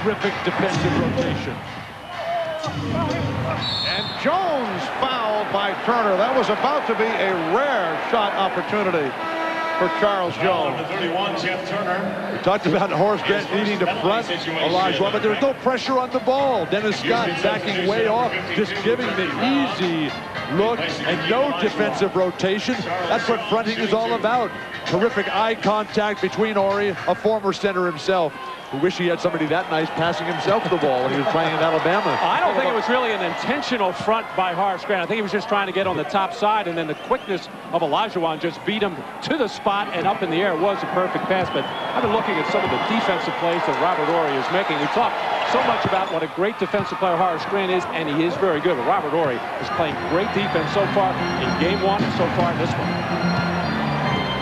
terrific defensive rotation. And Jones fouled by Turner. That was about to be a rare shot opportunity for Charles Jones. Number 31, Jeff Turner. We talked about Horace Grant needing to front Olajuwon, but there was no pressure on the ball. Dennis Scott backing way off, just giving the easy look and no defensive rotation. That's what fronting is all about. Terrific eye contact between Horry, a former center himself, who wish he had somebody that nice passing himself the ball when he was playing in Alabama. I don't think it was really an intentional front by Horace Grant. I think he was just trying to get on the top side, and then the quickness of Olajuwon just beat him to the spot and up in the air. It was a perfect pass, but I've been looking at some of the defensive plays that Robert Horry is making. We talked so much about what a great defensive player Horace Grant is, and he is very good. But Robert Horry is playing great defense so far in game one and so far in this one.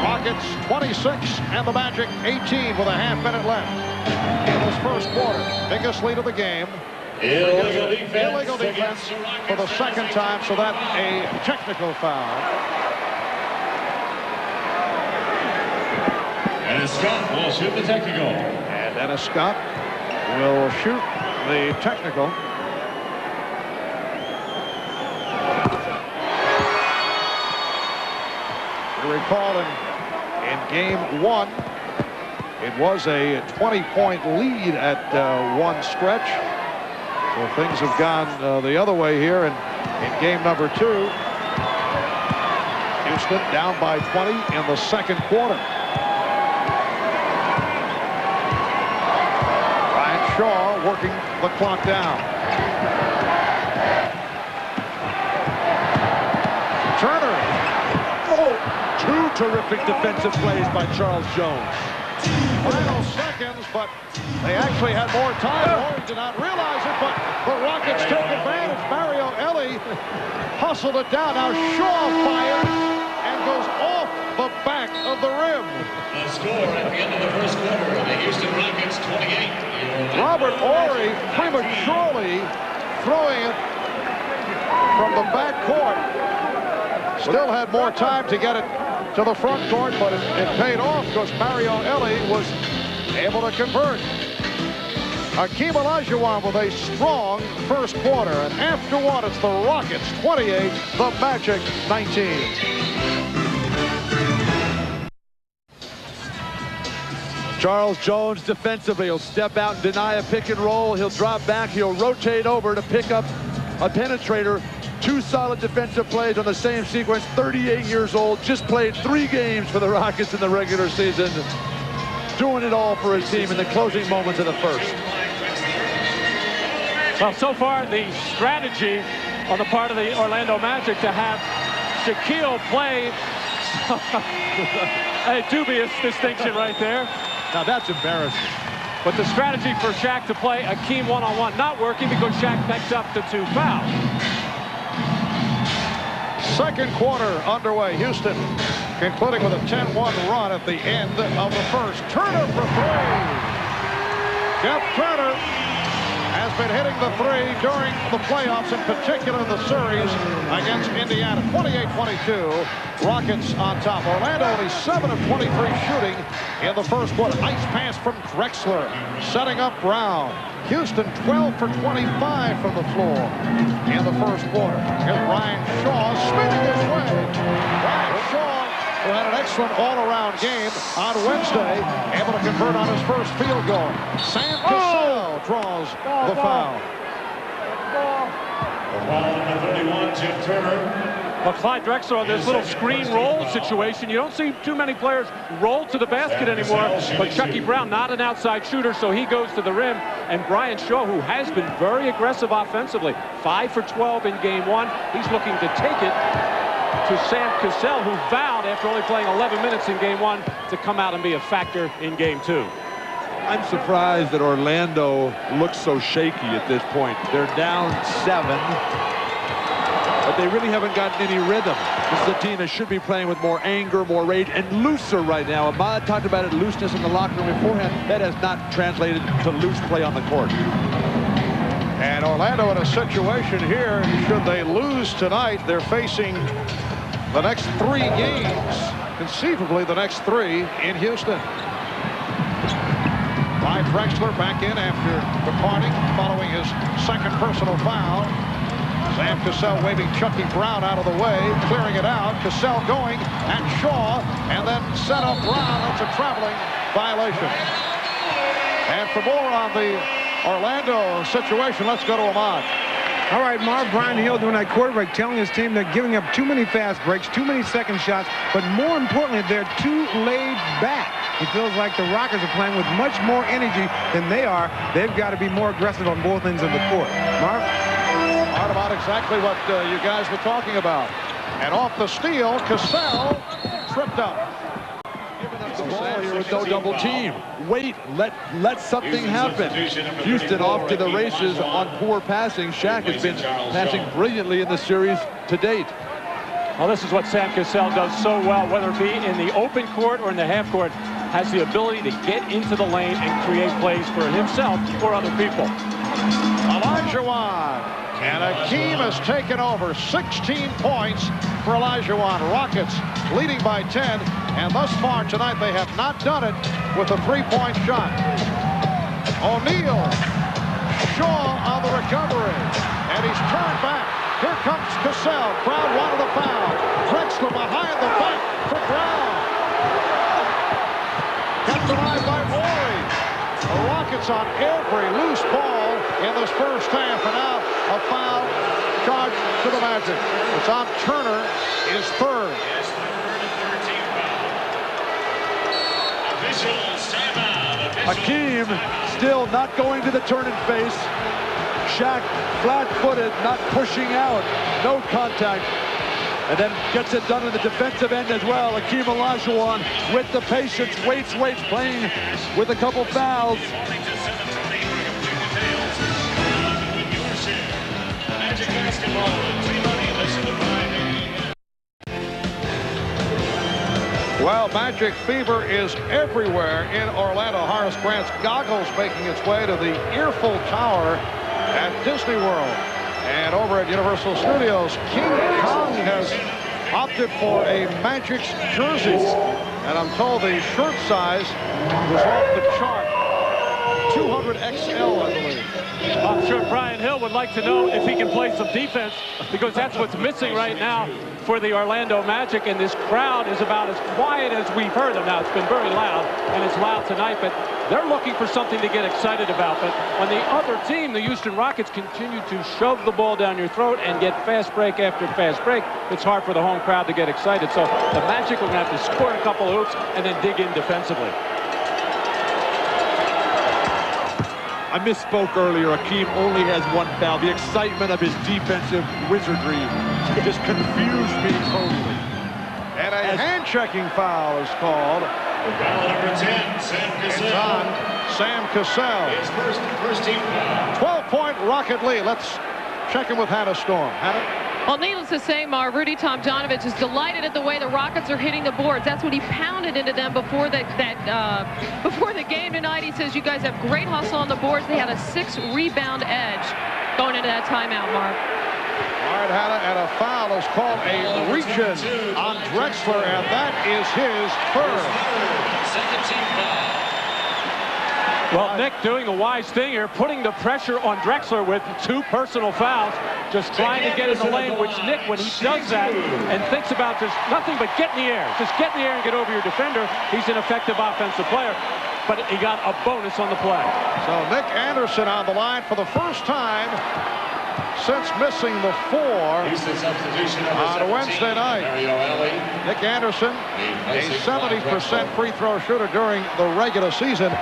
Rockets 26 and the Magic 18 with a half-minute left in this first quarter. Biggest lead of the game. Illegal defense For the second time, so that's a technical foul. And Scott will shoot the technical. And Dennis Scott will shoot the technical. You recall in game one, it was a 20-point lead at one stretch. So things have gone the other way here in game number two. Houston down by 20 in the second quarter. Ryan Shaw working the clock down. Turner. Two terrific defensive plays by Charles Jones. Final seconds, but they actually had more time. Horry did not realize it, but the Rockets take advantage. Mario Elie hustled it down. Now Shaw fires and goes off the back of the rim. The score at the end of the first quarter, the Houston Rockets 28. Robert Horry prematurely throwing it from the back court. Still had more time to get it to the front court, but it paid off because Mario Elie was able to convert. Hakeem Olajuwon with a strong first quarter, and after one, it's the Rockets 28, the Magic 19. Charles Jones defensively, he'll step out and deny a pick and roll. He'll drop back, he'll rotate over to pick up a penetrator. Two solid defensive plays on the same sequence. 38 years old, just played 3 games for the Rockets in the regular season. Doing it all for his team in the closing moments of the first. Well, so far, the strategy on the part of the Orlando Magic to have Shaquille play a dubious distinction right there. Now that's embarrassing. But the strategy for Shaq to play Hakeem one-on-one not working because Shaq picked up the 2 fouls. Second quarter underway. Houston concluding with a 10-1 run at the end of the first. Turner for 3. Jeff Turner has been hitting the 3 during the playoffs, in particular the series against Indiana. 28-22. Rockets on top. Orlando only 7 of 23 shooting in the first quarter. Nice pass from Drexler, setting up Brown. Houston 12 for 25 from the floor in the first quarter. Here's Ryan Shaw spinning his way. Ryan Shaw, who had an excellent all-around game on Wednesday, able to convert on his first field goal. Sam Cassell draws the foul. Foul number 31, Jeff Turner. Well, Clyde Drexler on this little screen roll situation. You don't see too many players roll to the basket anymore. But Chucky Brown, not an outside shooter, so he goes to the rim. And Brian Shaw, who has been very aggressive offensively, 5 for 12 in game one. He's looking to take it to Sam Cassell, who vowed after only playing 11 minutes in game one to come out and be a factor in game two. I'm surprised that Orlando looks so shaky at this point. They're down 7. But they really haven't gotten any rhythm. This is a team that should be playing with more anger, more rage, and looser right now. Ahmad talked about it, looseness in the locker room beforehand. That has not translated to loose play on the court. And Orlando in a situation here, should they lose tonight, they're facing the next 3 games, conceivably the next 3 in Houston. by Drexler, back in after departing following his second personal foul. Sam Cassell waving Chucky Brown out of the way, clearing it out. Cassell going at Shaw, and then set up Brown. That's a traveling violation. And for more on the Orlando situation, let's go to Ahmad. All right, Marv, Brian Hill doing that quarterback, telling his team they're giving up too many fast breaks, too many second shots, but more importantly, they're too laid back. It feels like the Rockets are playing with much more energy than they are. They've got to be more aggressive on both ends of the court. Marv? Right about exactly what you guys were talking about. And off the steal, Cassell tripped up. The ball here with no double team. Wait, let something happen. Houston off to the races on poor passing. Shaq has been passing brilliantly in the series to date. Well, this is what Sam Cassell does so well, whether it be in the open court or in the half court, has the ability to get into the lane and create plays for himself or other people. Olajuwon. And Akeem has taken over. 16 points for Olajuwon. Rockets leading by 10. And thus far tonight, they have not done it with a three-point shot. O'Neal. Shaw on the recovery. And he's turned back. Here comes Cassell. Brown wanted a foul. Drexler behind the back for Brown. Kept alive by Morey. The Rockets on every loose ball in this first half. And now a foul charge to the Magic. It's on Turner, his third. Akeem still not going to the turn and face. Shaq flat-footed, not pushing out. No contact. And then gets it done in the defensive end as well. Akeem Olajuwon with the patience, waits, playing with a couple fouls. Well, Magic fever is everywhere in Orlando. Horace Grant's goggles making its way to the Earful Tower at Disney World. And over at Universal Studios, King Kong has opted for a Magic's jersey. And I'm told the shirt size was off the chart. 200XL, I believe. I'm sure Brian Hill would like to know if he can play some defense, because that's what's missing right now for the Orlando Magic, and this crowd is about as quiet as we've heard them. Now, it's been very loud, and it's loud tonight, but they're looking for something to get excited about. But on the other team, the Houston Rockets continue to shove the ball down your throat and get fast break after fast break. It's hard for the home crowd to get excited. So the Magic are going to have to score a couple of hoops and then dig in defensively. I misspoke earlier. Akeem only has one foul. The excitement of his defensive wizardry just confused me totally. And a hand-checking foul is called. Foul number 10, Sam Cassell. It's on Sam Cassell. His first team foul. 12-point Rocket lead. Let's check in with Hannah Storm. Hannah? Well, needless to say, Rudy Tomjanovich is delighted at the way the Rockets are hitting the boards. That's what he pounded into them before before the game tonight. He says you guys have great hustle on the boards. They had a 6-rebound edge going into that timeout, Mark. All right, Hannah, and a foul is called a reach-in on Drexler, and that is his third. Second team foul. Well, Nick doing the wise thing here, putting the pressure on Drexler with 2 personal fouls, just trying to get in the lane, which Nick, when he does that and thinks about just nothing but get in the air, just get in the air and get over your defender, he's an effective offensive player. But he got a bonus on the play. So Nick Anderson on the line for the first time since missing the 4 on Wednesday night. Nick Anderson, a 70% free throw shooter during the regular season.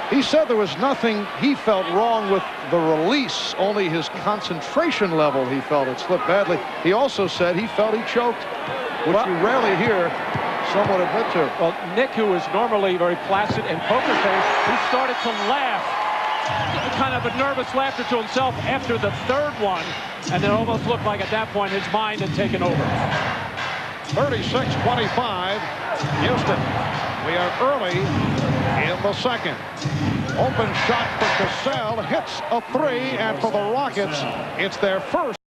He said there was nothing he felt wrong with the release, only his concentration level he felt it slipped badly. He also said he felt he choked, which you rarely hear someone admit to. Well, Nick, who is normally very placid and poker faced, he started to laugh, kind of a nervous laughter to himself after the 3rd one, and it almost looked like at that point his mind had taken over. 36-25, Houston. We are early in the second. Open shot for Cassell, hits a 3, and for the Rockets, it's their first.